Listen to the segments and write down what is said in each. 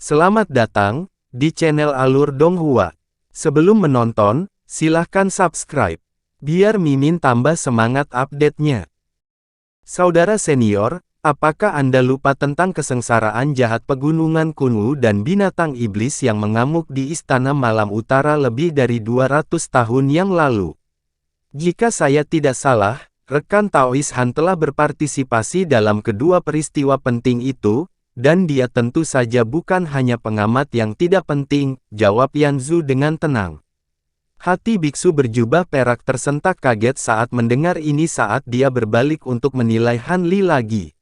Selamat datang di channel Alur Donghua. Sebelum menonton, silahkan subscribe, biar Mimin tambah semangat update-nya. Saudara senior, apakah Anda lupa tentang kesengsaraan jahat pegunungan Kunwu dan binatang iblis yang mengamuk di Istana Malam Utara lebih dari 200 tahun yang lalu? Jika saya tidak salah, rekan Taois Han telah berpartisipasi dalam kedua peristiwa penting itu, dan dia tentu saja bukan hanya pengamat yang tidak penting, jawab Yanzu dengan tenang. Hati biksu berjubah perak tersentak kaget saat mendengar ini saat dia berbalik untuk menilai Han Li lagi.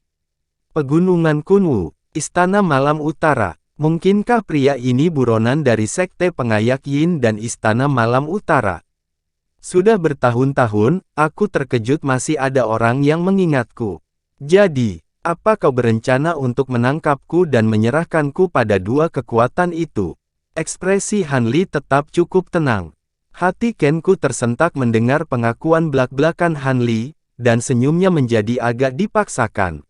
Pegunungan Kunwu, Istana Malam Utara. Mungkinkah pria ini buronan dari Sekte Pengayak Yin dan Istana Malam Utara? Sudah bertahun-tahun, aku terkejut masih ada orang yang mengingatku. Jadi, apa kau berencana untuk menangkapku dan menyerahkanku pada dua kekuatan itu? Ekspresi Han Li tetap cukup tenang. Hati Kenku tersentak mendengar pengakuan belak-belakan Han Li, dan senyumnya menjadi agak dipaksakan.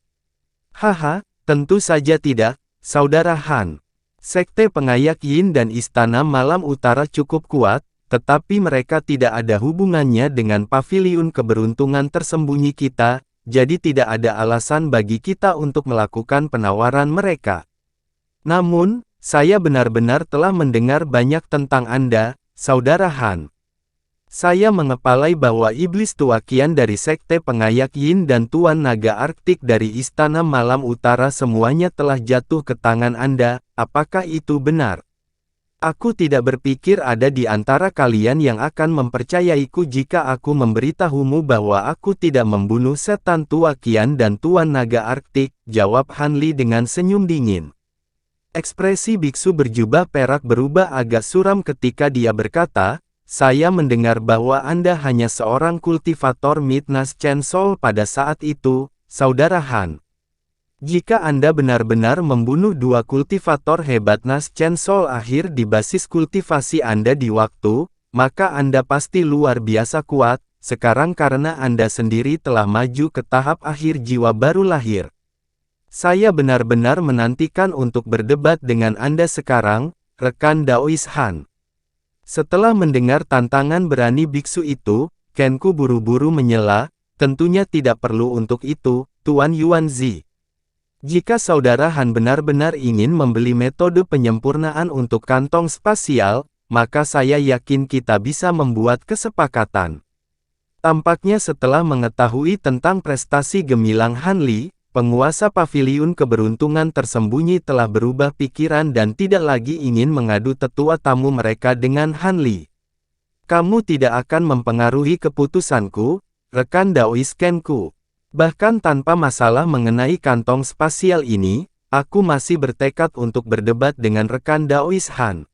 Haha, tentu saja tidak, Saudara Han. Sekte Pengayak Yin dan Istana Malam Utara cukup kuat, tetapi mereka tidak ada hubungannya dengan paviliun keberuntungan tersembunyi kita, jadi tidak ada alasan bagi kita untuk melakukan penawaran mereka. Namun, saya benar-benar telah mendengar banyak tentang Anda, Saudara Han. Saya mengepalai bahwa iblis tuakian dari Sekte Pengayak Yin dan Tuan Naga Arktik dari Istana Malam Utara semuanya telah jatuh ke tangan Anda, apakah itu benar? Aku tidak berpikir ada di antara kalian yang akan mempercayaiku jika aku memberitahumu bahwa aku tidak membunuh setan tuakian dan Tuan Naga Arktik, jawab Han Li dengan senyum dingin. Ekspresi biksu berjubah perak berubah agak suram ketika dia berkata, saya mendengar bahwa Anda hanya seorang kultivator Midnas Chen Sol pada saat itu, Saudara Han. Jika Anda benar-benar membunuh dua kultivator hebat Nas Chen Sol akhir di basis kultivasi Anda di waktu, maka Anda pasti luar biasa kuat, sekarang karena Anda sendiri telah maju ke tahap akhir jiwa baru lahir. Saya benar-benar menantikan untuk berdebat dengan Anda sekarang, rekan Daois Han. Setelah mendengar tantangan berani biksu itu, Kenku buru-buru menyela, tentunya tidak perlu untuk itu, Tuan Yuanzi. Jika Saudara Han benar-benar ingin membeli metode penyempurnaan untuk kantong spasial, maka saya yakin kita bisa membuat kesepakatan. Tampaknya setelah mengetahui tentang prestasi gemilang Han Li, penguasa paviliun keberuntungan tersembunyi telah berubah pikiran dan tidak lagi ingin mengadu tetua tamu mereka dengan Han Li. Kamu tidak akan mempengaruhi keputusanku, rekan Daois Kenku. Bahkan tanpa masalah mengenai kantong spasial ini, aku masih bertekad untuk berdebat dengan rekan Daois Han.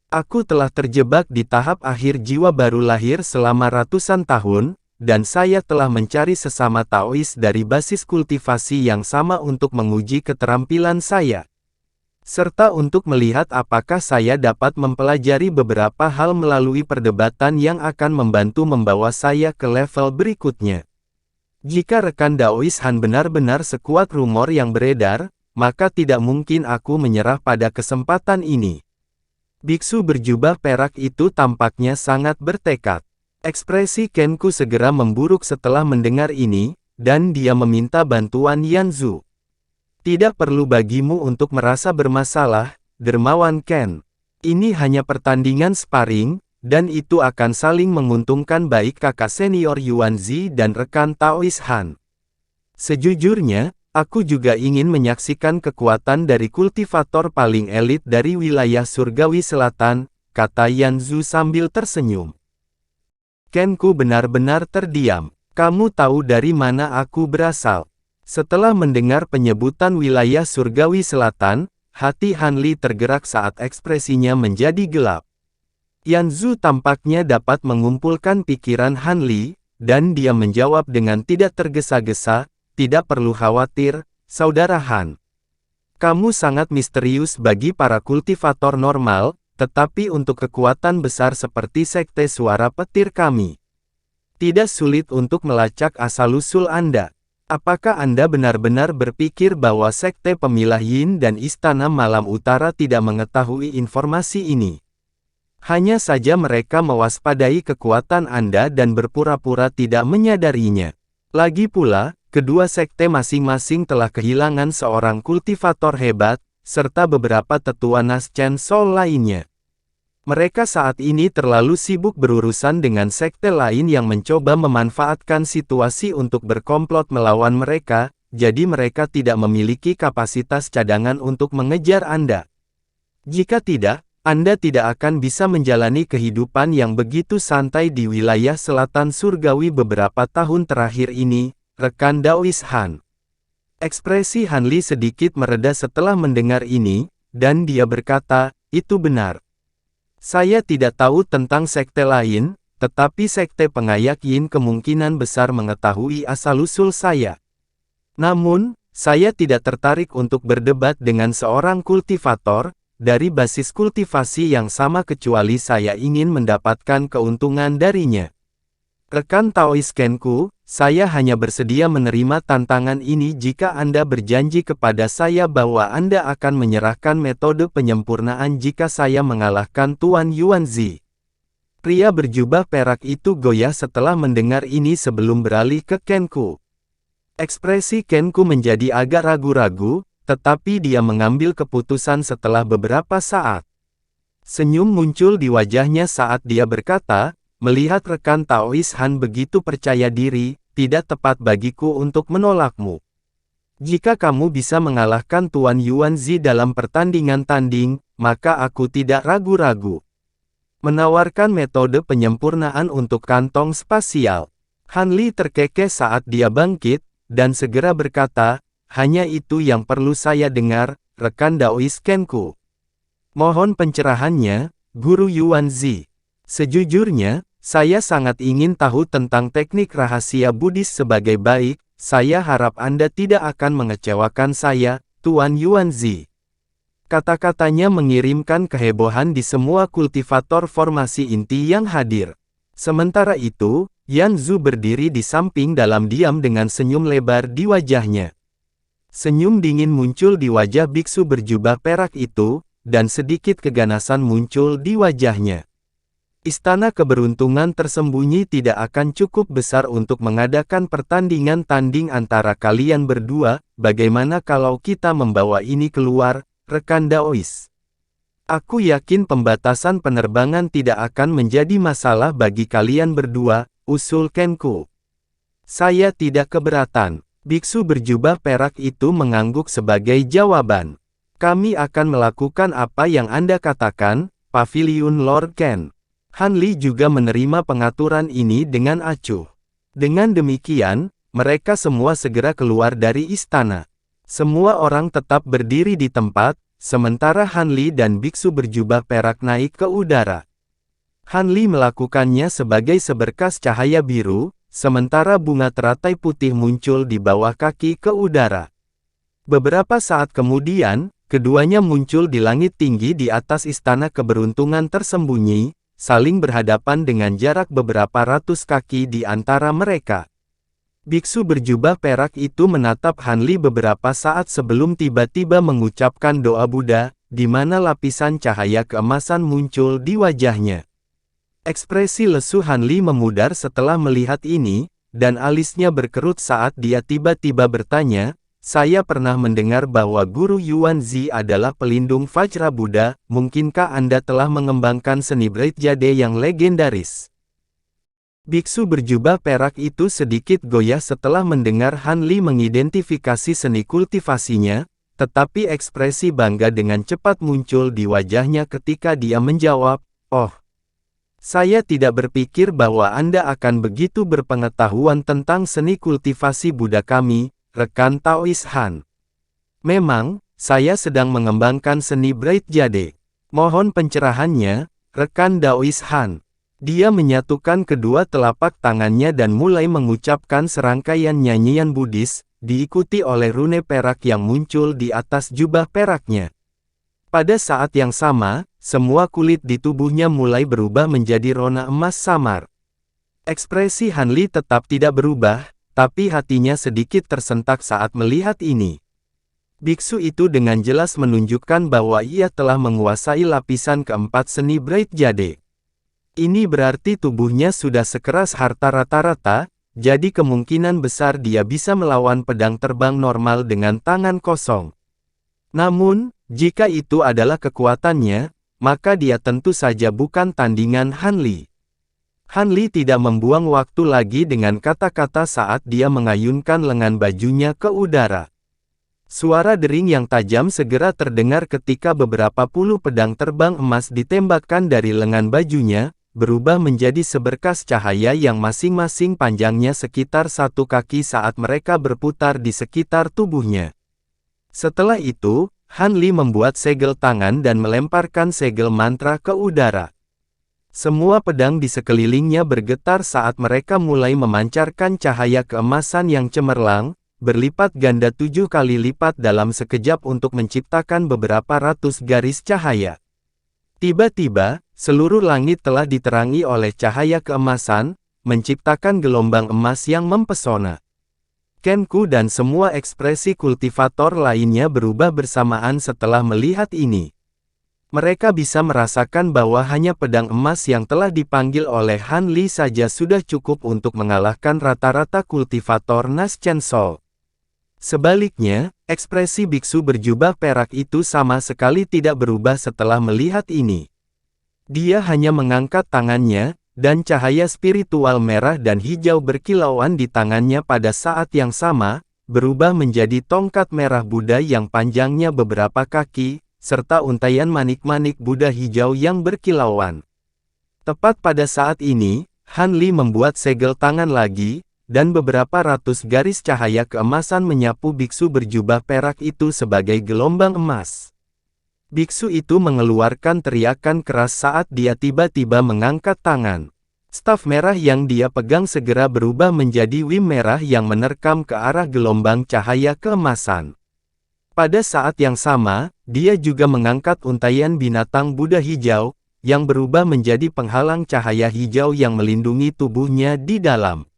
Aku telah terjebak di tahap akhir jiwa baru lahir selama ratusan tahun, dan saya telah mencari sesama Taois dari basis kultivasi yang sama untuk menguji keterampilan saya. Serta untuk melihat apakah saya dapat mempelajari beberapa hal melalui perdebatan yang akan membantu membawa saya ke level berikutnya. Jika rekan Daois Han benar-benar sekuat rumor yang beredar, maka tidak mungkin aku menyerah pada kesempatan ini. Biksu berjubah perak itu tampaknya sangat bertekad. Ekspresi Kenku segera memburuk setelah mendengar ini, dan dia meminta bantuan Yanzu. Tidak perlu bagimu untuk merasa bermasalah, dermawan Ken. Ini hanya pertandingan sparring, dan itu akan saling menguntungkan baik kakak senior Yuanzi dan rekan Taois Han. Sejujurnya, aku juga ingin menyaksikan kekuatan dari kultivator paling elit dari wilayah surgawi selatan, kata Yanzu sambil tersenyum. Kenku benar-benar terdiam. Kamu tahu dari mana aku berasal? Setelah mendengar penyebutan wilayah surgawi selatan, hati Han Li tergerak saat ekspresinya menjadi gelap. Yanzu tampaknya dapat mengumpulkan pikiran Han Li, dan dia menjawab dengan tidak tergesa-gesa, tidak perlu khawatir, Saudara Han. Kamu sangat misterius bagi para kultivator normal, tetapi untuk kekuatan besar seperti Sekte Suara Petir kami, tidak sulit untuk melacak asal-usul Anda. Apakah Anda benar-benar berpikir bahwa Sekte Pemilah Yin dan Istana Malam Utara tidak mengetahui informasi ini? Hanya saja mereka mewaspadai kekuatan Anda dan berpura-pura tidak menyadarinya. Lagi pula, kedua sekte masing-masing telah kehilangan seorang kultivator hebat, serta beberapa tetua Naschen Soul lainnya. Mereka saat ini terlalu sibuk berurusan dengan sekte lain yang mencoba memanfaatkan situasi untuk berkomplot melawan mereka, jadi mereka tidak memiliki kapasitas cadangan untuk mengejar Anda. Jika tidak, Anda tidak akan bisa menjalani kehidupan yang begitu santai di wilayah selatan surgawi beberapa tahun terakhir ini, rekan Daois Han. Ekspresi Han Li sedikit mereda setelah mendengar ini, dan dia berkata, itu benar. Saya tidak tahu tentang sekte lain, tetapi sekte pengayak Yin kemungkinan besar mengetahui asal-usul saya. Namun, saya tidak tertarik untuk berdebat dengan seorang kultivator, dari basis kultivasi yang sama kecuali saya ingin mendapatkan keuntungan darinya. Rekan Taois Kenku, saya hanya bersedia menerima tantangan ini jika Anda berjanji kepada saya bahwa Anda akan menyerahkan metode penyempurnaan jika saya mengalahkan Tuan Yuanzi. Pria berjubah perak itu goyah setelah mendengar ini sebelum beralih ke Kenku. Ekspresi Kenku menjadi agak ragu-ragu, tetapi dia mengambil keputusan setelah beberapa saat. Senyum muncul di wajahnya saat dia berkata, melihat rekan Taois Han begitu percaya diri, tidak tepat bagiku untuk menolakmu. Jika kamu bisa mengalahkan Tuan Yuanzi dalam pertandingan tanding, maka aku tidak ragu-ragu. Menawarkan metode penyempurnaan untuk kantong spasial. Han Li terkekeh saat dia bangkit, dan segera berkata, hanya itu yang perlu saya dengar, rekan Daois Kenku. Mohon pencerahannya, Guru Yuanzi. Sejujurnya, saya sangat ingin tahu tentang teknik rahasia Buddhis sebagai baik, saya harap Anda tidak akan mengecewakan saya, Tuan Yuanzi. Kata-katanya mengirimkan kehebohan di semua kultivator formasi inti yang hadir. Sementara itu, Yan Zhu berdiri di samping dalam diam dengan senyum lebar di wajahnya. Senyum dingin muncul di wajah biksu berjubah perak itu, dan sedikit keganasan muncul di wajahnya. Istana keberuntungan tersembunyi tidak akan cukup besar untuk mengadakan pertandingan tanding antara kalian berdua, bagaimana kalau kita membawa ini keluar, rekan Daois? Aku yakin pembatasan penerbangan tidak akan menjadi masalah bagi kalian berdua, usul Kenku. Saya tidak keberatan. Biksu berjubah perak itu mengangguk sebagai jawaban. Kami akan melakukan apa yang Anda katakan, Pavilion Lord Ken. Han Li juga menerima pengaturan ini dengan acuh. Dengan demikian, mereka semua segera keluar dari istana. Semua orang tetap berdiri di tempat, sementara Han Li dan biksu berjubah perak naik ke udara. Han Li melakukannya sebagai seberkas cahaya biru, sementara bunga teratai putih muncul di bawah kaki ke udara. Beberapa saat kemudian, keduanya muncul di langit tinggi di atas istana keberuntungan tersembunyi, saling berhadapan dengan jarak beberapa ratus kaki di antara mereka. Biksu berjubah perak itu menatap Han Li beberapa saat sebelum tiba-tiba mengucapkan doa Buddha, di mana lapisan cahaya keemasan muncul di wajahnya. Ekspresi lesu Han Li memudar setelah melihat ini, dan alisnya berkerut saat dia tiba-tiba bertanya, saya pernah mendengar bahwa Guru Yuanzi adalah pelindung Vajra Buddha, mungkinkah Anda telah mengembangkan seni Bright Jade yang legendaris? Biksu berjubah perak itu sedikit goyah setelah mendengar Han Li mengidentifikasi seni kultivasinya, tetapi ekspresi bangga dengan cepat muncul di wajahnya ketika dia menjawab, oh, saya tidak berpikir bahwa Anda akan begitu berpengetahuan tentang seni kultivasi Buddha kami, rekan Taois Han. Memang, saya sedang mengembangkan seni Bright Jade. Mohon pencerahannya, rekan Daois Han. Dia menyatukan kedua telapak tangannya dan mulai mengucapkan serangkaian nyanyian Buddhis, diikuti oleh rune perak yang muncul di atas jubah peraknya. Pada saat yang sama, semua kulit di tubuhnya mulai berubah menjadi rona emas samar. Ekspresi Han Li tetap tidak berubah, tapi hatinya sedikit tersentak saat melihat ini. Biksu itu dengan jelas menunjukkan bahwa ia telah menguasai lapisan keempat seni Bright Jade. Ini berarti tubuhnya sudah sekeras harta rata-rata, jadi kemungkinan besar dia bisa melawan pedang terbang normal dengan tangan kosong. Namun, jika itu adalah kekuatannya, maka dia tentu saja bukan tandingan Han Li. Han Li tidak membuang waktu lagi dengan kata-kata saat dia mengayunkan lengan bajunya ke udara. Suara dering yang tajam segera terdengar ketika beberapa puluh pedang terbang emas ditembakkan dari lengan bajunya, berubah menjadi seberkas cahaya yang masing-masing panjangnya sekitar 1 kaki saat mereka berputar di sekitar tubuhnya. Setelah itu, Han Li membuat segel tangan dan melemparkan segel mantra ke udara. Semua pedang di sekelilingnya bergetar saat mereka mulai memancarkan cahaya keemasan yang cemerlang, berlipat ganda 7 kali lipat dalam sekejap untuk menciptakan beberapa ratus garis cahaya. Tiba-tiba, seluruh langit telah diterangi oleh cahaya keemasan, menciptakan gelombang emas yang mempesona. Ken Ku dan semua ekspresi kultivator lainnya berubah bersamaan setelah melihat ini. Mereka bisa merasakan bahwa hanya pedang emas yang telah dipanggil oleh Han Li saja sudah cukup untuk mengalahkan rata-rata kultivator Nas Chen Sol. Sebaliknya, ekspresi biksu berjubah perak itu sama sekali tidak berubah setelah melihat ini. Dia hanya mengangkat tangannya, dan cahaya spiritual merah dan hijau berkilauan di tangannya pada saat yang sama, berubah menjadi tongkat merah Buddha yang panjangnya beberapa kaki, serta untaian manik-manik Buddha hijau yang berkilauan. Tepat pada saat ini, Han Li membuat segel tangan lagi, dan beberapa ratus garis cahaya keemasan menyapu biksu berjubah perak itu sebagai gelombang emas. Biksu itu mengeluarkan teriakan keras saat dia tiba-tiba mengangkat tangan. Staf merah yang dia pegang segera berubah menjadi wim merah yang menerkam ke arah gelombang cahaya keemasan. Pada saat yang sama, dia juga mengangkat untaian binatang Buddha hijau, yang berubah menjadi penghalang cahaya hijau yang melindungi tubuhnya di dalam.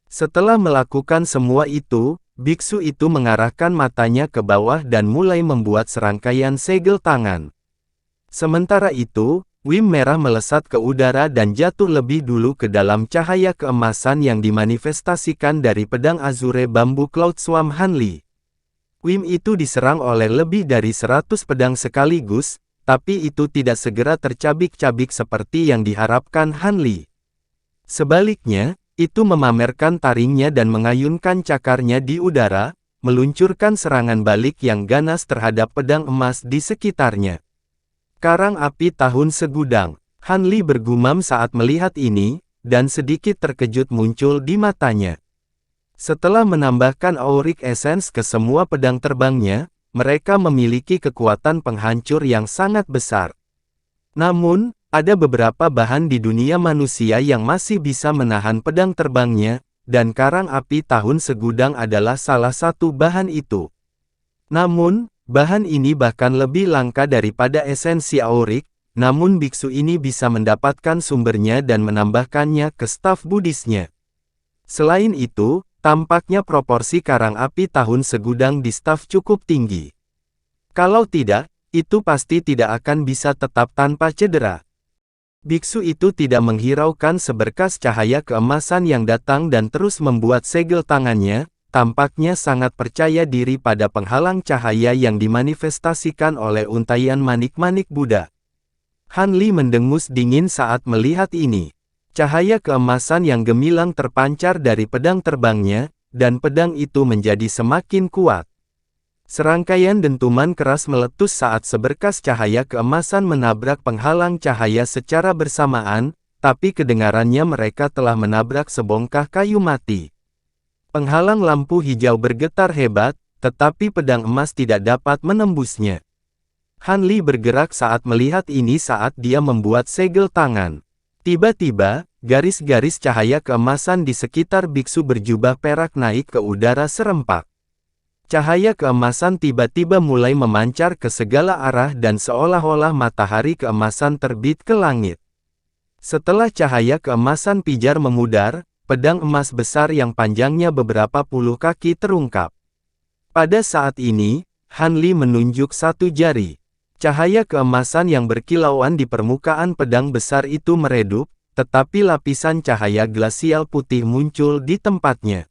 Setelah melakukan semua itu, biksu itu mengarahkan matanya ke bawah dan mulai membuat serangkaian segel tangan. Sementara itu, wim merah melesat ke udara dan jatuh lebih dulu ke dalam cahaya keemasan yang dimanifestasikan dari pedang azure bambu Cloud Swarm Han Li. Wim itu diserang oleh lebih dari 100 pedang sekaligus, tapi itu tidak segera tercabik-cabik seperti yang diharapkan Han Li. Sebaliknya, itu memamerkan taringnya dan mengayunkan cakarnya di udara, meluncurkan serangan balik yang ganas terhadap pedang emas di sekitarnya. Karang api tahun segudang, Han Li bergumam saat melihat ini, dan sedikit terkejut muncul di matanya. Setelah menambahkan auric essence ke semua pedang terbangnya, mereka memiliki kekuatan penghancur yang sangat besar. Namun, ada beberapa bahan di dunia manusia yang masih bisa menahan pedang terbangnya, dan karang api tahun segudang adalah salah satu bahan itu. Namun, bahan ini bahkan lebih langka daripada esensi auric, namun biksu ini bisa mendapatkan sumbernya dan menambahkannya ke staf Buddhisnya. Selain itu, tampaknya proporsi karang api tahun segudang di staf cukup tinggi. Kalau tidak, itu pasti tidak akan bisa tetap tanpa cedera. Biksu itu tidak menghiraukan seberkas cahaya keemasan yang datang dan terus membuat segel tangannya, tampaknya sangat percaya diri pada penghalang cahaya yang dimanifestasikan oleh untaian manik-manik Buddha. Han Li mendengus dingin saat melihat ini. Cahaya keemasan yang gemilang terpancar dari pedang terbangnya, dan pedang itu menjadi semakin kuat. Serangkaian dentuman keras meletus saat seberkas cahaya keemasan menabrak penghalang cahaya secara bersamaan, tapi kedengarannya mereka telah menabrak sebongkah kayu mati. Penghalang lampu hijau bergetar hebat, tetapi pedang emas tidak dapat menembusnya. Han Li bergerak saat melihat ini saat dia membuat segel tangan. Tiba-tiba, garis-garis cahaya keemasan di sekitar biksu berjubah perak naik ke udara serempak. Cahaya keemasan tiba-tiba mulai memancar ke segala arah dan seolah-olah matahari keemasan terbit ke langit. Setelah cahaya keemasan pijar memudar, pedang emas besar yang panjangnya beberapa puluh kaki terungkap. Pada saat ini, Han Li menunjuk satu jari. Cahaya keemasan yang berkilauan di permukaan pedang besar itu meredup, tetapi lapisan cahaya glasial putih muncul di tempatnya.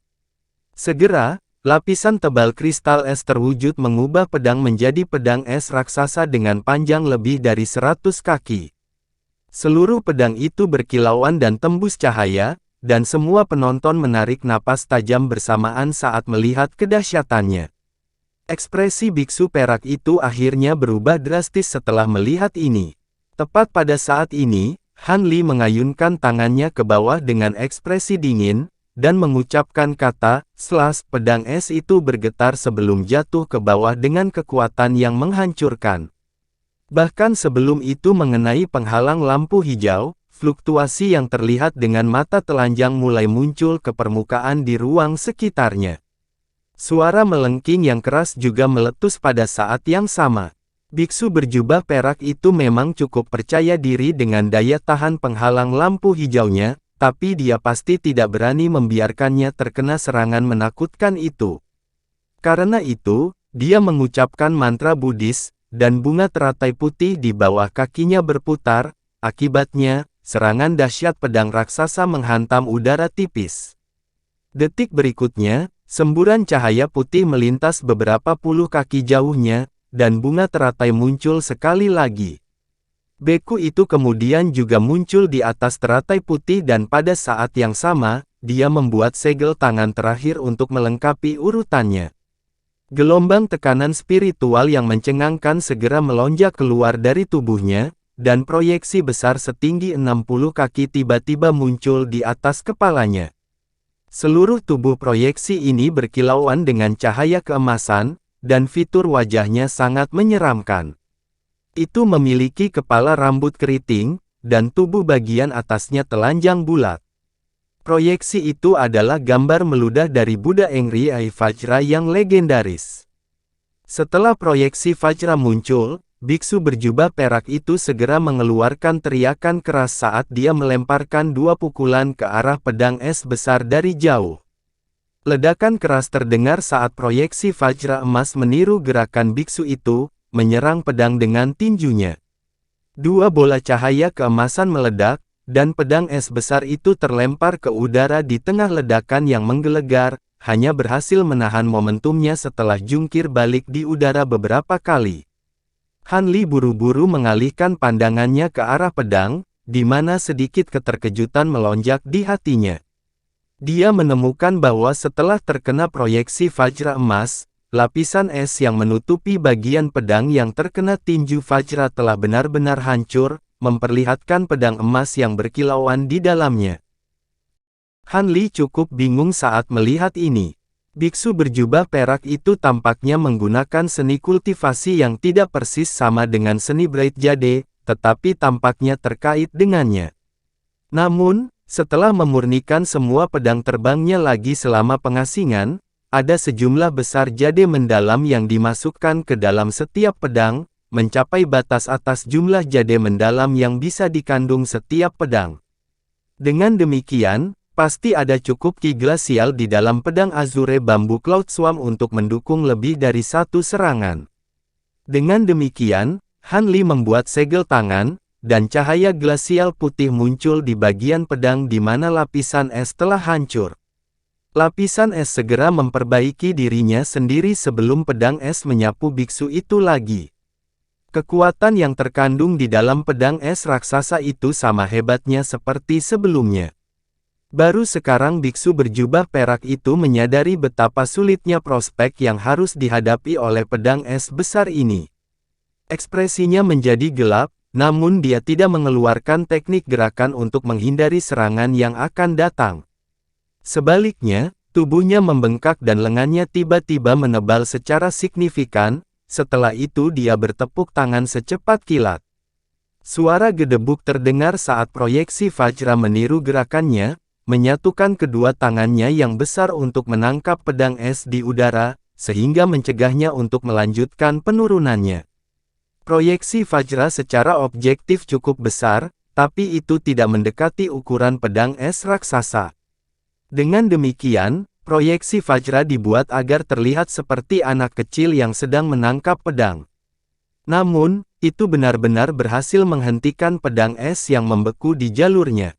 Segera, lapisan tebal kristal es terwujud mengubah pedang menjadi pedang es raksasa dengan panjang lebih dari 100 kaki. Seluruh pedang itu berkilauan dan tembus cahaya, dan semua penonton menarik napas tajam bersamaan saat melihat kedahsyatannya. Ekspresi biksu perak itu akhirnya berubah drastis setelah melihat ini. Tepat pada saat ini, Han Li mengayunkan tangannya ke bawah dengan ekspresi dingin, dan mengucapkan kata, "Slash." Pedang es itu bergetar sebelum jatuh ke bawah dengan kekuatan yang menghancurkan. Bahkan sebelum itu mengenai penghalang lampu hijau, fluktuasi yang terlihat dengan mata telanjang mulai muncul ke permukaan di ruang sekitarnya. Suara melengking yang keras juga meletus pada saat yang sama. Biksu berjubah perak itu memang cukup percaya diri dengan daya tahan penghalang lampu hijaunya, tapi dia pasti tidak berani membiarkannya terkena serangan menakutkan itu. Karena itu, dia mengucapkan mantra Buddhis, dan bunga teratai putih di bawah kakinya berputar, akibatnya, serangan dahsyat pedang raksasa menghantam udara tipis. Detik berikutnya, semburan cahaya putih melintas beberapa puluh kaki jauhnya, dan bunga teratai muncul sekali lagi. Beku itu kemudian juga muncul di atas teratai putih dan pada saat yang sama, dia membuat segel tangan terakhir untuk melengkapi urutannya. Gelombang tekanan spiritual yang mencengangkan segera melonjak keluar dari tubuhnya, dan proyeksi besar setinggi 60 kaki tiba-tiba muncul di atas kepalanya. Seluruh tubuh proyeksi ini berkilauan dengan cahaya keemasan, dan fitur wajahnya sangat menyeramkan. Itu memiliki kepala rambut keriting, dan tubuh bagian atasnya telanjang bulat. Proyeksi itu adalah gambar meludah dari Buddha Engri Ai Vajra yang legendaris. Setelah proyeksi Vajra muncul, biksu berjubah perak itu segera mengeluarkan teriakan keras saat dia melemparkan dua pukulan ke arah pedang es besar dari jauh. Ledakan keras terdengar saat proyeksi Vajra emas meniru gerakan biksu itu, menyerang pedang dengan tinjunya. Dua bola cahaya keemasan meledak, dan pedang es besar itu terlempar ke udara di tengah ledakan yang menggelegar, hanya berhasil menahan momentumnya setelah jungkir balik di udara beberapa kali. Han Li buru-buru mengalihkan pandangannya ke arah pedang, di mana sedikit keterkejutan melonjak di hatinya. Dia menemukan bahwa setelah terkena proyeksi Vajra emas, lapisan es yang menutupi bagian pedang yang terkena tinju Vajra telah benar-benar hancur, memperlihatkan pedang emas yang berkilauan di dalamnya. Han Li cukup bingung saat melihat ini. Biksu berjubah perak itu tampaknya menggunakan seni kultivasi yang tidak persis sama dengan seni Bright Jade, tetapi tampaknya terkait dengannya. Namun, setelah memurnikan semua pedang terbangnya lagi selama pengasingan, ada sejumlah besar jade mendalam yang dimasukkan ke dalam setiap pedang, mencapai batas atas jumlah jade mendalam yang bisa dikandung setiap pedang. Dengan demikian, pasti ada cukup ki glasial di dalam pedang Azure Bambu Cloud Swarm untuk mendukung lebih dari satu serangan. Dengan demikian, Han Li membuat segel tangan, dan cahaya glasial putih muncul di bagian pedang di mana lapisan es telah hancur. Lapisan es segera memperbaiki dirinya sendiri sebelum pedang es menyapu biksu itu lagi. Kekuatan yang terkandung di dalam pedang es raksasa itu sama hebatnya seperti sebelumnya. Baru sekarang biksu berjubah perak itu menyadari betapa sulitnya prospek yang harus dihadapi oleh pedang es besar ini. Ekspresinya menjadi gelap, namun dia tidak mengeluarkan teknik gerakan untuk menghindari serangan yang akan datang. Sebaliknya, tubuhnya membengkak dan lengannya tiba-tiba menebal secara signifikan. Setelah itu dia bertepuk tangan secepat kilat. Suara gedebuk terdengar saat proyeksi Vajra meniru gerakannya, menyatukan kedua tangannya yang besar untuk menangkap pedang es di udara, sehingga mencegahnya untuk melanjutkan penurunannya. Proyeksi Vajra secara objektif cukup besar, tapi itu tidak mendekati ukuran pedang es raksasa. Dengan demikian, proyeksi Vajra dibuat agar terlihat seperti anak kecil yang sedang menangkap pedang. Namun, itu benar-benar berhasil menghentikan pedang es yang membeku di jalurnya.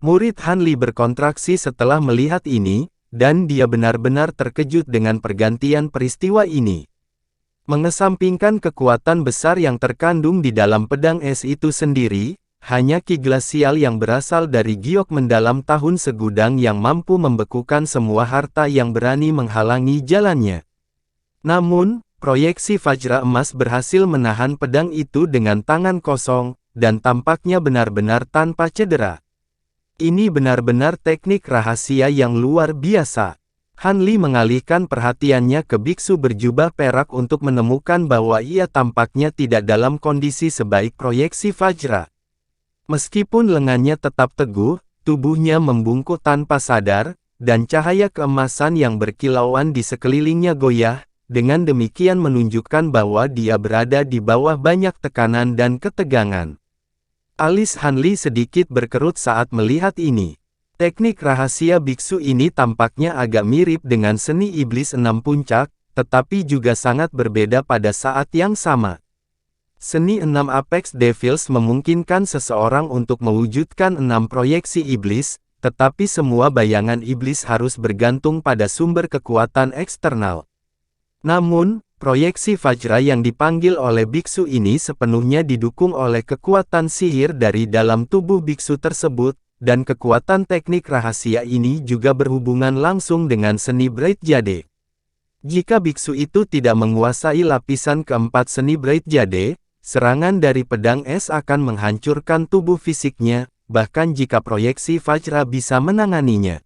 Murid Han Li berkontraksi setelah melihat ini, dan dia benar-benar terkejut dengan pergantian peristiwa ini. Mengesampingkan kekuatan besar yang terkandung di dalam pedang es itu sendiri, hanya ki glasial yang berasal dari giok mendalam tahun segudang yang mampu membekukan semua harta yang berani menghalangi jalannya. Namun, proyeksi Vajra emas berhasil menahan pedang itu dengan tangan kosong, dan tampaknya benar-benar tanpa cedera. Ini benar-benar teknik rahasia yang luar biasa. Han Li mengalihkan perhatiannya ke biksu berjubah perak untuk menemukan bahwa ia tampaknya tidak dalam kondisi sebaik proyeksi Vajra. Meskipun lengannya tetap teguh, tubuhnya membungkuk tanpa sadar, dan cahaya keemasan yang berkilauan di sekelilingnya goyah, dengan demikian menunjukkan bahwa dia berada di bawah banyak tekanan dan ketegangan. Alis Han Li sedikit berkerut saat melihat ini. Teknik rahasia biksu ini tampaknya agak mirip dengan seni iblis 6 puncak, tetapi juga sangat berbeda pada saat yang sama. Seni 6 Apex Devils memungkinkan seseorang untuk mewujudkan 6 proyeksi iblis, tetapi semua bayangan iblis harus bergantung pada sumber kekuatan eksternal. Namun, proyeksi Vajra yang dipanggil oleh biksu ini sepenuhnya didukung oleh kekuatan sihir dari dalam tubuh biksu tersebut, dan kekuatan teknik rahasia ini juga berhubungan langsung dengan seni Bright Jade. Jika biksu itu tidak menguasai lapisan keempat seni Bright Jade, serangan dari pedang es akan menghancurkan tubuh fisiknya, bahkan jika proyeksi Vajra bisa menanganinya.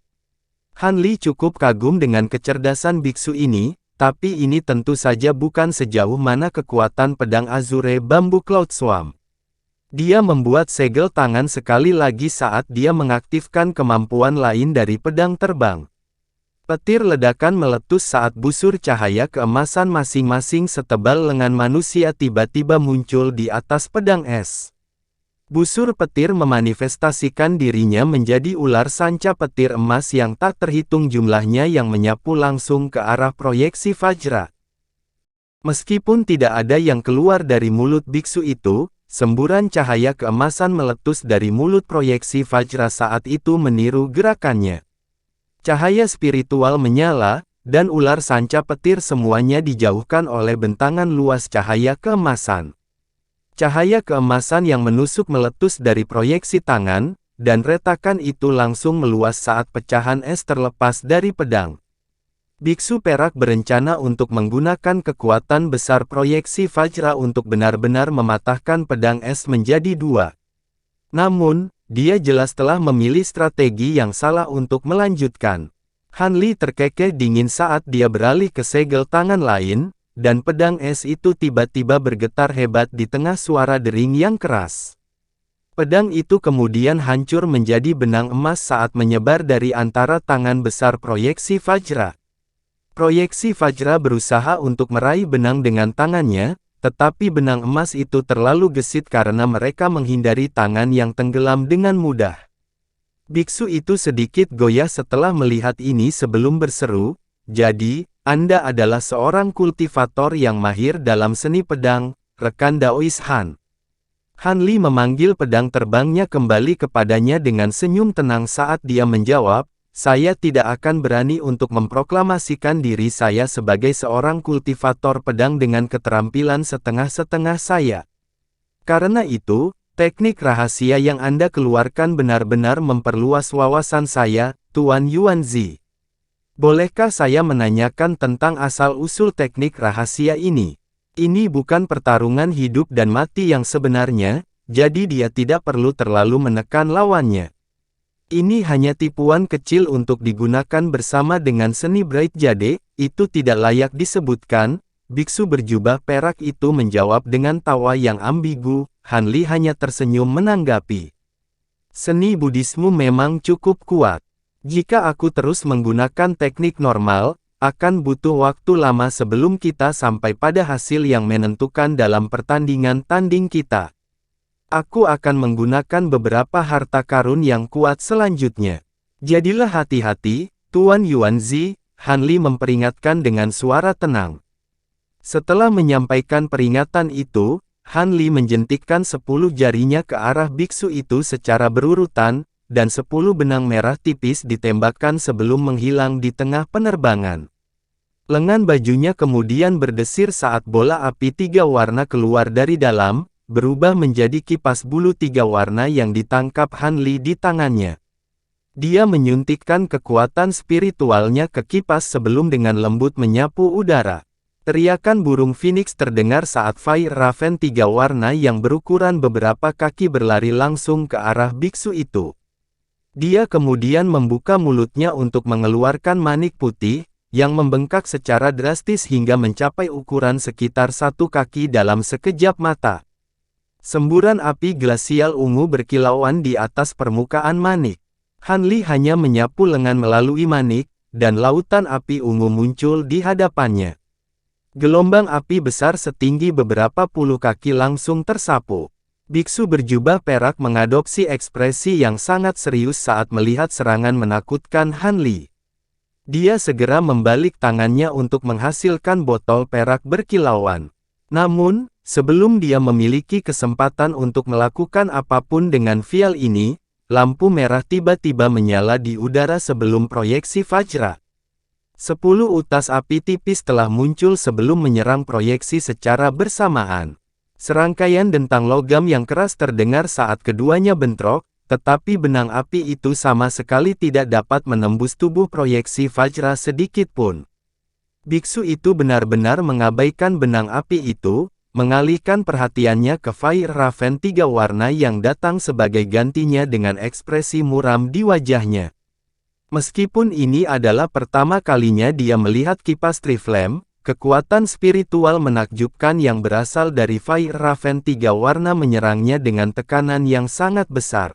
Han Li cukup kagum dengan kecerdasan biksu ini, tapi ini tentu saja bukan sejauh mana kekuatan pedang Azure Bambu Cloud Swarm. Dia membuat segel tangan sekali lagi saat dia mengaktifkan kemampuan lain dari pedang terbang. Petir ledakan meletus saat busur cahaya keemasan masing-masing setebal lengan manusia tiba-tiba muncul di atas pedang es. Busur petir memanifestasikan dirinya menjadi ular sanca petir emas yang tak terhitung jumlahnya yang menyapu langsung ke arah proyeksi Vajra. Meskipun tidak ada yang keluar dari mulut biksu itu, semburan cahaya keemasan meletus dari mulut proyeksi Vajra saat itu meniru gerakannya. Cahaya spiritual menyala, dan ular sanca petir semuanya dijauhkan oleh bentangan luas cahaya keemasan. Cahaya keemasan yang menusuk meletus dari proyeksi tangan, dan retakan itu langsung meluas saat pecahan es terlepas dari pedang. Biksu perak berencana untuk menggunakan kekuatan besar proyeksi Vajra untuk benar-benar mematahkan pedang es menjadi dua. Namun, dia jelas telah memilih strategi yang salah untuk melanjutkan. Han Li terkekeh dingin saat dia beralih ke segel tangan lain, dan pedang es itu tiba-tiba bergetar hebat di tengah suara dering yang keras. Pedang itu kemudian hancur menjadi benang emas saat menyebar dari antara tangan besar proyeksi Vajra. Proyeksi Vajra berusaha untuk meraih benang dengan tangannya, tetapi benang emas itu terlalu gesit karena mereka menghindari tangan yang tenggelam dengan mudah. Biksu itu sedikit goyah setelah melihat ini sebelum berseru, "Jadi, Anda adalah seorang kultivator yang mahir dalam seni pedang, rekan Daois Han." Han Li memanggil pedang terbangnya kembali kepadanya dengan senyum tenang saat dia menjawab, "Saya tidak akan berani untuk memproklamasikan diri saya sebagai seorang kultivator pedang dengan keterampilan setengah-setengah saya. Karena itu, teknik rahasia yang Anda keluarkan benar-benar memperluas wawasan saya, Tuan Yuanzi. Bolehkah saya menanyakan tentang asal-usul teknik rahasia ini? Ini bukan pertarungan hidup dan mati yang sebenarnya, jadi dia tidak perlu terlalu menekan lawannya. Ini hanya tipuan kecil untuk digunakan bersama dengan seni Bright Jade, itu tidak layak disebutkan." Biksu berjubah perak itu menjawab dengan tawa yang ambigu. Han Li hanya tersenyum menanggapi. "Seni Buddhismu memang cukup kuat. Jika aku terus menggunakan teknik normal, akan butuh waktu lama sebelum kita sampai pada hasil yang menentukan dalam pertandingan tanding kita. Aku akan menggunakan beberapa harta karun yang kuat selanjutnya. Jadilah hati-hati, Tuan Yuanzi, Han Li memperingatkan dengan suara tenang. Setelah menyampaikan peringatan itu, Han Li menjentikkan 10 jarinya ke arah biksu itu secara berurutan, dan 10 benang merah tipis ditembakkan sebelum menghilang di tengah penerbangan. Lengan bajunya kemudian berdesir saat bola api 3 warna keluar dari dalam, berubah menjadi kipas bulu 3 warna yang ditangkap Han Li di tangannya. Dia menyuntikkan kekuatan spiritualnya ke kipas sebelum dengan lembut menyapu udara. Teriakan burung phoenix terdengar saat Fire Raven 3 warna yang berukuran beberapa kaki berlari langsung ke arah biksu itu. Dia kemudian membuka mulutnya untuk mengeluarkan manik putih, yang membengkak secara drastis hingga mencapai ukuran sekitar 1 kaki dalam sekejap mata. Semburan api glasial ungu berkilauan di atas permukaan manik. Han Li hanya menyapu lengan melalui manik, dan lautan api ungu muncul di hadapannya. Gelombang api besar setinggi beberapa puluh kaki langsung tersapu. Biksu berjubah perak mengadopsi ekspresi yang sangat serius saat melihat serangan menakutkan Han Li. Dia segera membalik tangannya untuk menghasilkan botol perak berkilauan. Namun, sebelum dia memiliki kesempatan untuk melakukan apapun dengan vial ini, lampu merah tiba-tiba menyala di udara sebelum proyeksi Vajra. 10 utas api tipis telah muncul sebelum menyerang proyeksi secara bersamaan. Serangkaian dentang logam yang keras terdengar saat keduanya bentrok, tetapi benang api itu sama sekali tidak dapat menembus tubuh proyeksi Vajra sedikit pun. Biksu itu benar-benar mengabaikan benang api itu, mengalihkan perhatiannya ke Fire Raven 3 warna yang datang sebagai gantinya dengan ekspresi muram di wajahnya. Meskipun ini adalah pertama kalinya dia melihat kipas Triflame, kekuatan spiritual menakjubkan yang berasal dari Fire Raven 3 warna menyerangnya dengan tekanan yang sangat besar.